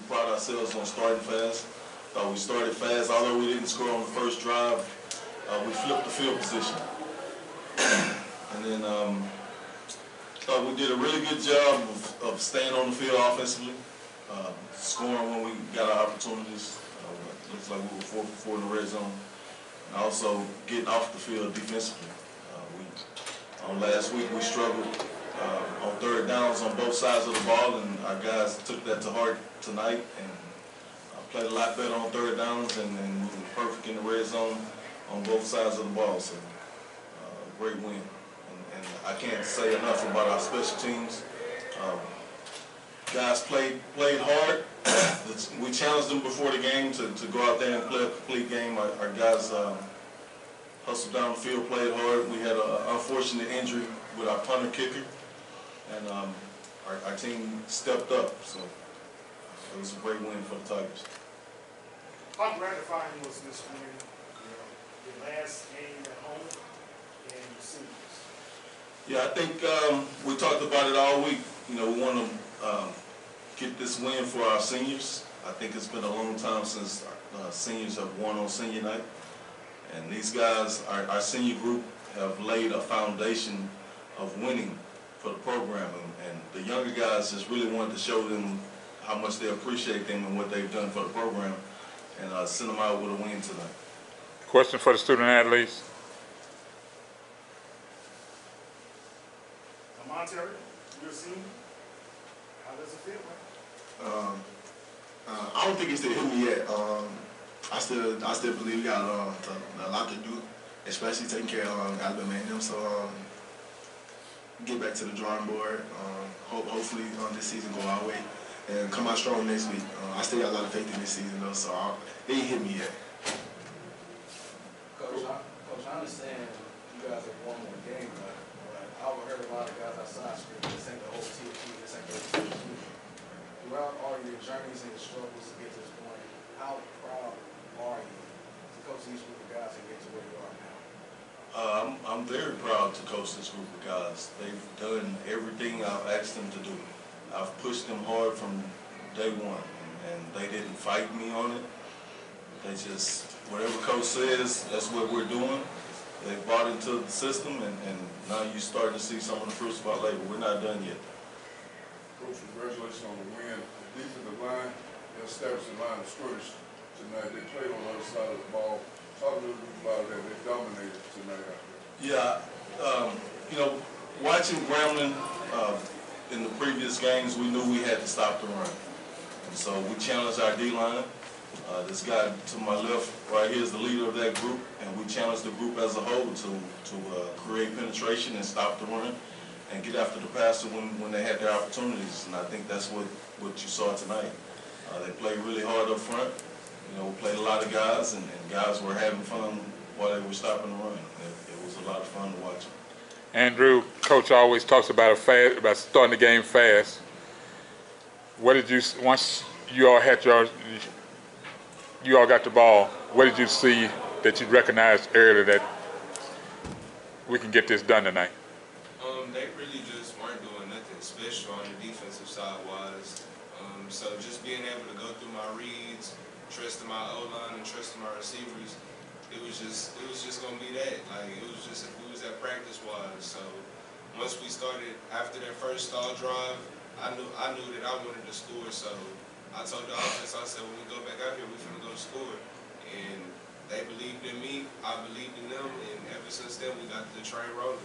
pride ourselves on starting fast. We started fast, although we didn't score on the first drive. We flipped the field position. And then we did a really good job of staying on the field offensively, scoring when we got our opportunities. Looks like we were 4 for 4 in the red zone. And also getting off the field defensively. Last week we struggled on third downs on both sides of the ball, and our guys took that to heart tonight and played a lot better on third downs, and we were perfect in the red zone on both sides of the ball. So great win. And I can't say enough about our special teams. Guys played hard. We challenged them before the game to go out there and play a complete game. Our guys hustled down the field, played hard. We had an unfortunate injury with our punter kicker, and our team stepped up. So it was a great win for the Tigers. How gratifying was this win? The last game at home and the seniors. Yeah, I think we talked about it all week. We want to get this win for our seniors. I think it's been a long time since seniors have won on senior night. And these guys, our senior group, have laid a foundation of winning for the program. And the younger guys just really wanted to show them how much they appreciate them and what they've done for the program, and send them out with a win tonight. Question for the student athletes. Demontario, you're a senior. How does it feel, man? I don't think it's still hit me yet. I still believe we got a lot to do, especially taking care of Alabama A&M. So get back to the drawing board. Hopefully this season go our way and come out strong next week. I still got a lot of faith in this season though, so it ain't hit me yet. Coach, I understand you guys have won more game, but I overheard a lot of guys outside screaming, this ain't the whole TXSO, this ain't the whole TXSO. Throughout all your journeys and your struggles to get to this point, how proud are you to coach these group of guys and get to where you are now? I'm very proud to coach this group of guys. They've done everything I've asked them to do. I've pushed them hard from day one, and they didn't fight me on it. They just, whatever coach says, that's what we're doing. They bought into the system, and now you're starting to see some of the fruits of our labor. We're not done yet. Coach, congratulations on the win. The defensive line, they established the line of scrimmage tonight. They played on the other side of the ball. Talk a little bit about that. They dominated tonight out there. Yeah, watching Grambling in the previous games, we knew we had to stop the run. And so we challenged our D-line. This guy to my left right here is the leader of that group, and we challenged the group as a whole to create penetration and stop the run and get after the passer when they had their opportunities. And I think that's what you saw tonight. They played really hard up front. We played a lot of guys, and guys were having fun while they were stopping the run. It was a lot of fun to watch. Andrew, Coach always talks about about starting the game fast. What did you, once you all had you all got the ball, what did you see that you recognized earlier that we can get this done tonight? They really just weren't doing nothing special on the defensive side wise. So just being able to go through my reads, trusting my O-line and trusting my receivers, it was just gonna be that. Like we was at practice wise. So once we started after that first stall drive, I knew that I wanted to score. So I told the offense, I said, when we go back out here, we finna go score. And they believed in me, I believed in them, and ever since then we got the train rolling.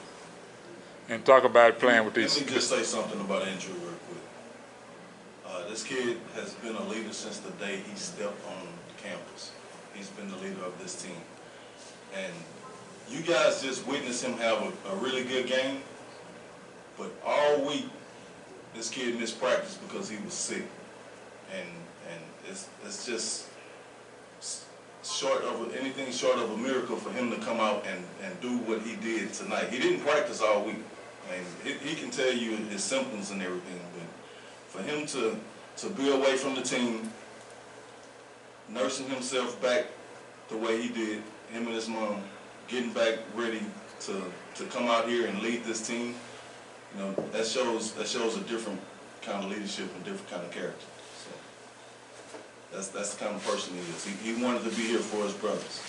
And talk about playing with these. Let me just say something about Andrew real quick. This kid has been a leader since the day he stepped on campus. He's been the leader of this team. And you guys just witnessed him have a really good game, but all week this kid missed practice because he was sick. And it's just anything short of a miracle for him to come out and do what he did tonight. He didn't practice all week. I mean, he can tell you his symptoms and everything, but for him to be away from the team, nursing himself back the way he did, him and his mom, getting back ready to come out here and lead this team, that shows a different kind of leadership and different kind of character. So. That's the kind of person he is. He wanted to be here for his brothers.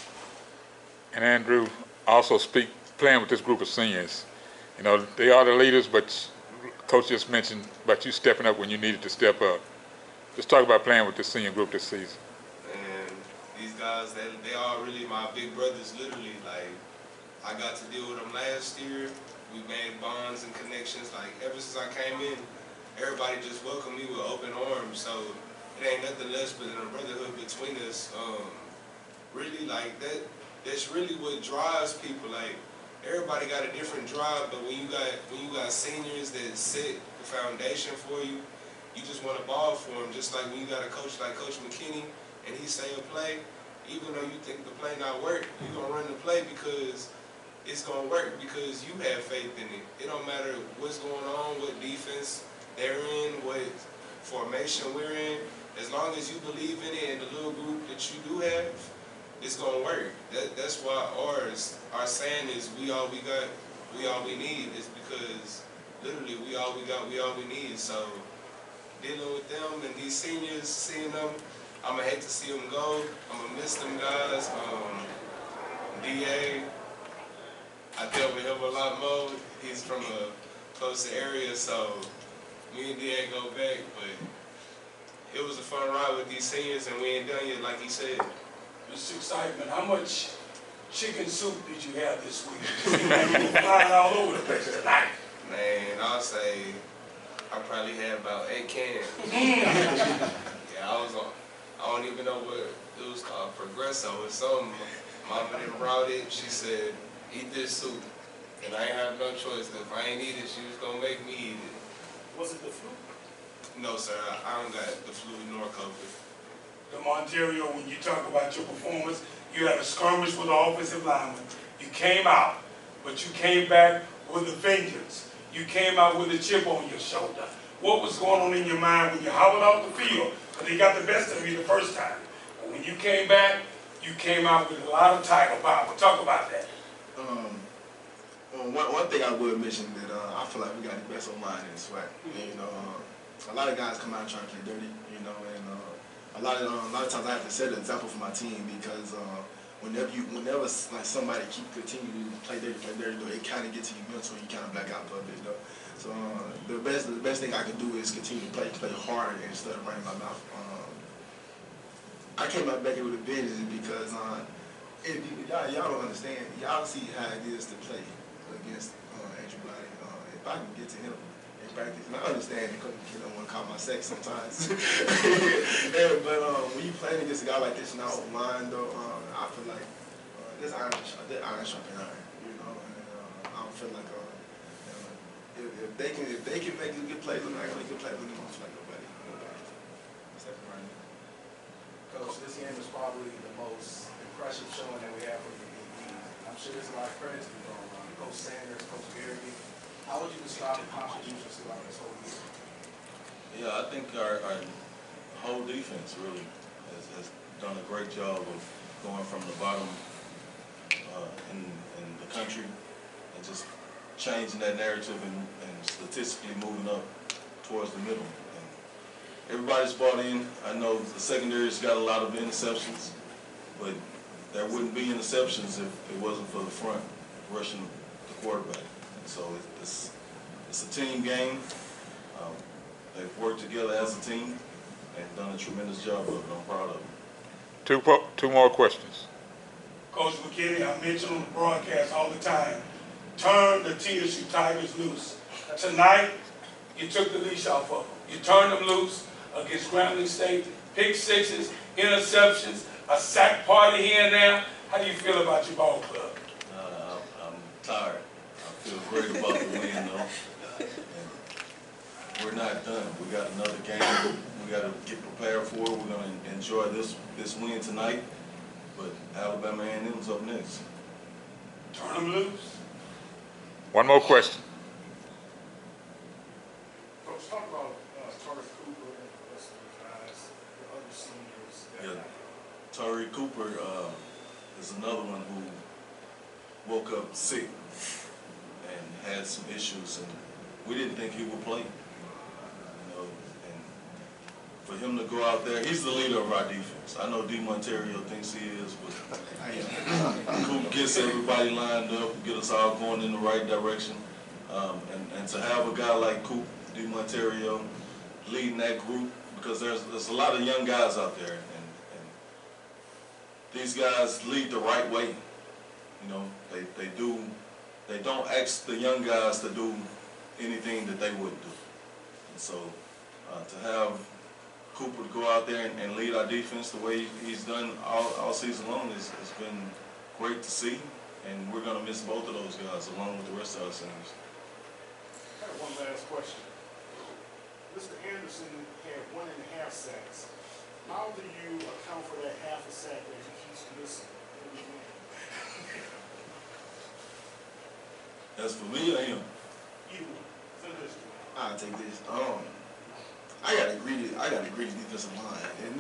And Andrew, also playing with this group of seniors. You know, they are the leaders, but Coach just mentioned about you stepping up when you needed to step up. Just talk about playing with this senior group this season. And these guys, they are really my big brothers, literally. Like, I got to deal with them last year. We made bonds and connections. Like, ever since I came in, everybody just welcomed me with open arms. So it ain't nothing less but a brotherhood between us. Really, like, that's really what drives people. Like, everybody got a different drive, but when you got seniors that set the foundation for you, you just want to ball for them. Just like when you got a coach like Coach McKinney, and he say a play, even though you think the play not work, you're gonna run the play because it's gonna work because you have faith in it. It don't matter what's going on, what defense they're in, what formation we're in. As long as you believe in it and the little group that you do have, it's gonna work. That's why our saying is we all we got, we all we need, is because literally we all we got, we all we need. So dealing with them and these seniors, seeing them, I'ma hate to see them go. I'ma miss them guys. DA, I dealt with him a lot more. He's from a closer area, so me and DA go back, but it was a fun ride with these seniors, and we ain't done yet, like he said. Mr. Excitement, how much chicken soup did you have this week? You were flying all over the place tonight. Man, I'll say I probably had about 8 cans. Yeah, I don't even know what it was called, Progresso or something. Mama done brought it. She said, eat this soup. And I ain't have no choice. If I ain't eat it, she was gonna make me eat it. Was it the flu? No, sir, I don't got the flu nor COVID. Demontario, when you talk about your performance, you had a skirmish with the offensive lineman. You came out, but you came back with a vengeance. You came out with a chip on your shoulder. What was going on in your mind when you hobbled off the field? Because they got the best of you the first time. But when you came back, you came out with a lot of tiger power. Talk about that. One thing I would mention that I feel like we got the best O-line in the SWAC. You know, a lot of guys come out trying to play dirty, you know, and a lot of times I have to set an example for my team because whenever like somebody continue to play dirty, though, it kind of gets to you mental, you kind of black out for a bit, though. So the best thing I can do is continue to play hard instead of running my mouth. I came out back here with a vengeance because if y'all don't understand, y'all see how it is to play against Andrew Body. If I can get to him in practice, and I understand because you don't want to call my sex sometimes. Yeah, but when you playing against a guy like this now, mine though, I feel like this iron sharping iron, you know. And, I don't feel like if they can make good plays, I'm not gonna make good plays with them. I don't feel like nobody. Except for right now. Coach, this game is probably the most impressive showing that we have from the DBs. I'm sure there's a lot of credit to be going on. Coach Sanders, Coach Garrity. How would you describe the contributions throughout this whole year? Yeah, I think our whole defense really has done a great job of going from the bottom in the country and just changing that narrative and statistically moving up towards the middle. And everybody's bought in. I know the secondary's got a lot of interceptions, but there wouldn't be interceptions if it wasn't for the front rushing the quarterback. And so it's a team game. They've worked together as a team and done a tremendous job of it. I'm proud of them. Two more questions. Coach McKinney, I mention on the broadcast all the time, turn the TSU Tigers loose. Tonight, you took the leash off of them. You turned them loose against Grambling State, pick sixes, interceptions, a sack party here and there. How do you feel about your ball club? I'm tired. I feel great about the win, though. And we're not done. We got another game we got to get prepared for. We're going to enjoy this win tonight, but Alabama A&M's up next. Turn them loose. One more question. Coach, talk about Torrey Cooper and the rest of the guys, the other seniors. Yeah, Torrey Cooper is another one who woke up sick and had some issues, and we didn't think he would play. You know, and for him to go out there, he's the leader of our defense. I know Demontario thinks he is, but Coop gets everybody lined up, get us all going in the right direction. And to have a guy like Coop Demontario leading that group, because there's a lot of young guys out there, and these guys lead the right way. You know, they don't ask the young guys to do anything that they wouldn't do. And so to have Cooper go out there and lead our defense the way he's done all season long has been great to see, and we're going to miss both of those guys along with the rest of our seniors. I have one last question. Mr. Anderson had 1.5 sacks. How do you account for that half a sack that he keeps missing every game? As for me or him? Either one. Finish it. I'll take this. I got a greedy defensive line, and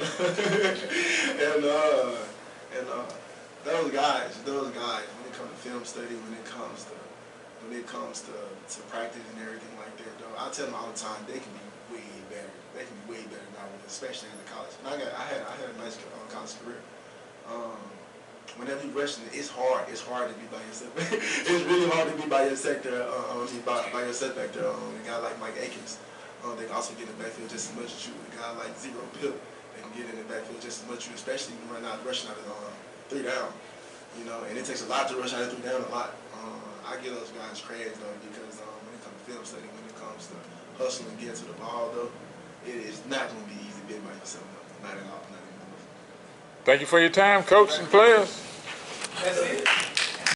those guys, when it comes to film study, when it comes to practice and everything like that, though, I tell them all the time they can be way better. They can be way better than I was, especially in the college. And I had a nice college career. Whenever you're rushing, it's hard. It's hard to be by yourself. It's really hard to be by yourself there. By yourself back there. A guy like Mike Akins, they can also get in the backfield just as much as you. A guy like Zero Pip, they can get in the backfield just as much as you, especially when you're rushing out of 3 down. You know, and it takes a lot to rush out of 3 down. A lot. I give those guys credit though, because when it comes to film study, when it comes to hustling and getting to the ball though, it is not going to be easy being by yourself. Not at all. Not even. Thank you for your time, coach and players. That's it.